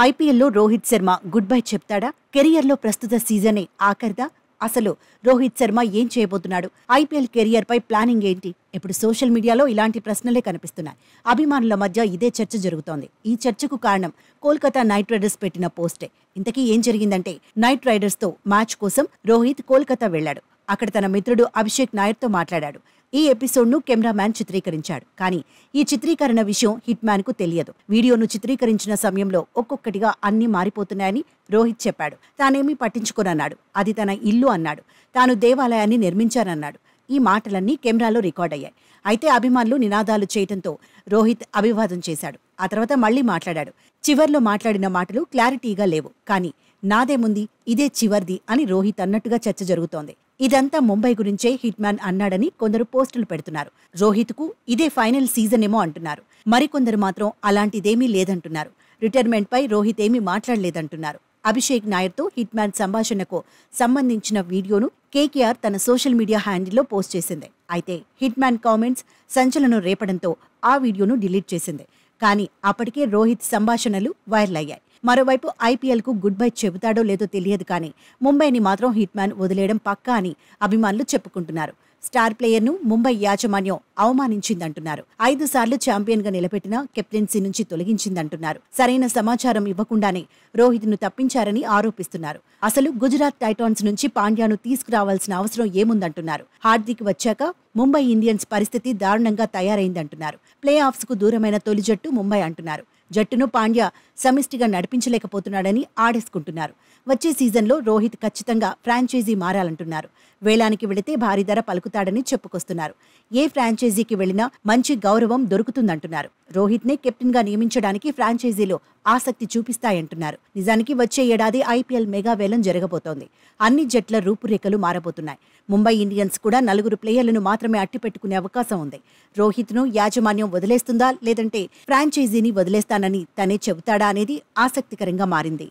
ఐపీఎల్లో Rohit Sharma good bye చెప్తాడా? కెరియర్లో ప్రస్తుత సీజనే ఆఖరిదా? అసలు రోహిత్ శర్మ ఏం చేయబోతున్నాడు? ఐపీఎల్ కెరియర్పై ప్లానింగ్ ఏంటి? ఇప్పుడు సోషల్ మీడియాలో ఇలాంటి ప్రశ్నలే కనిపిస్తున్నాయి. అభిమానుల మధ్య ఇదే చర్చ జరుగుతోంది. ఈ చర్చకు కారణం కోల్కతా నైట్ రైడర్స్ పెట్టిన పోస్టే. ఇంతకీ ఏం జరిగిందంటే, నైట్ రైడర్స్తో మ్యాచ్ కోసం రోహిత్ కోల్కతా వెళ్లాడు. అక్కడ తన మిత్రుడు అభిషేక్ నాయర్తో మాట్లాడాడు. ఈ ఎపిసోడ్ను కెమెరామ్యాన్ చిత్రీకరించాడు. కానీ ఈ చిత్రీకరణ విషయం హిట్ మ్యాన్ కు తెలియదు. వీడియోను చిత్రీకరించిన సమయంలో ఒక్కొక్కటిగా అన్నీ మారిపోతున్నాయని రోహిత్ చెప్పాడు. తానేమీ పట్టించుకోనన్నాడు. అది తన ఇల్లు అన్నాడు. తాను దేవాలయాన్ని నిర్మించానన్నాడు. ఈ మాటలన్నీ కెమెరాలో రికార్డ్ అయ్యాయి. అయితే అభిమానులు నినాదాలు చేయడంతో రోహిత్ అభివాదం చేశాడు. ఆ తర్వాత మళ్లీ మాట్లాడాడు. చివర్లో మాట్లాడిన మాటలు క్లారిటీగా లేవు. కానీ నాదేముంది, ఇదే చివర్ది అని రోహిత్ అన్నట్టుగా చర్చ జరుగుతోంది. ఇదంతా ముంబై గురించే హిట్ మ్యాన్ అన్నాడని కొందరు పోస్టులు పెడుతున్నారు. రోహిత్కు ఇదే ఫైనల్ సీజన్ ఏమో అంటున్నారు. మరికొందరు మాత్రం అలాంటిదేమీ లేదంటున్నారు. రిటైర్మెంట్పై రోహిత్ ఏమీ మాట్లాడలేదంటున్నారు. అభిషేక్ నాయర్తో హిట్ మ్యాన్ సంభాషణకు సంబంధించిన వీడియోను కేకేఆర్ తన సోషల్ మీడియా హ్యాండిల్లో పోస్ట్ చేసింది. అయితే హిట్ మ్యాన్ కామెంట్స్ సంచలనం రేపడంతో ఆ వీడియోను డిలీట్ చేసింది. కానీ అప్పటికే రోహిత్ సంభాషణలు వైరల్ అయ్యాయి. మరోవైపు ఐపీఎల్కు గుడ్ బై చెబుతాడో లేదో తెలియదు. కానీ ముంబైని మాత్రం హిట్ మ్యాన్ వదిలేయడం పక్కా అని అభిమానులు చెప్పుకుంటున్నారు. స్టార్ ప్లేయర్ను ముంబై యాజమాన్యం అవమానించిందంటున్నారు. 5 సార్లు ఛాంపియన్గా నిలబెట్టిన కెప్టెన్సీ నుంచి తొలగించిందంటున్నారు. సరైన సమాచారం ఇవ్వకుండానే రోహిత్ను తప్పించారని ఆరోపిస్తున్నారు. అసలు గుజరాత్ టైటాన్స్ నుంచి పాండ్యాను తీసుకురావాల్సిన అవసరం ఏముందంటున్నారు. హార్దిక్ వచ్చాక ముంబై ఇండియన్స్ పరిస్థితి దారుణంగా తయారైందంటున్నారు. ప్లే ఆఫ్స్కు దూరమైన తొలి జట్టు ముంబై అంటున్నారు. జట్టును పాండ్యా సమిష్టిగా నడిపించలేకపోతున్నాడని ఆడేసుకుంటున్నారు. వచ్చే సీజన్లో రోహిత్ ఖచ్చితంగా ఫ్రాంచైజీ మారాలంటున్నారు. వేలానికి వెళితే భారీ ధర పలుకుతాడని చెప్పుకొస్తున్నారు. ఏ ఫ్రాంచైజీకి వెళ్లినా మంచి గౌరవం దొరుకుతుందంటున్నారు. రోహిత్నే కెప్టెన్గా నియమించడానికి ఫ్రాంచైజీలో ఆసక్తి చూపిస్తాయంటున్నారు. నిజానికి వచ్చే ఏడాది ఐపీఎల్ మెగా వేలం జరగబోతోంది. అన్ని జట్ల రూపురేఖలు మారబోతున్నాయి. ముంబై ఇండియన్స్ కూడా 4 ప్లేయర్లను మాత్రమే అట్టిపెట్టుకునే అవకాశం ఉంది. రోహిత్ను యాజమాన్యం వదిలేస్తుందా, లేదంటే ఫ్రాంచైజీని వదిలేస్తానని తనే చెబుతాడా అనేది ఆసక్తికరంగా మారింది.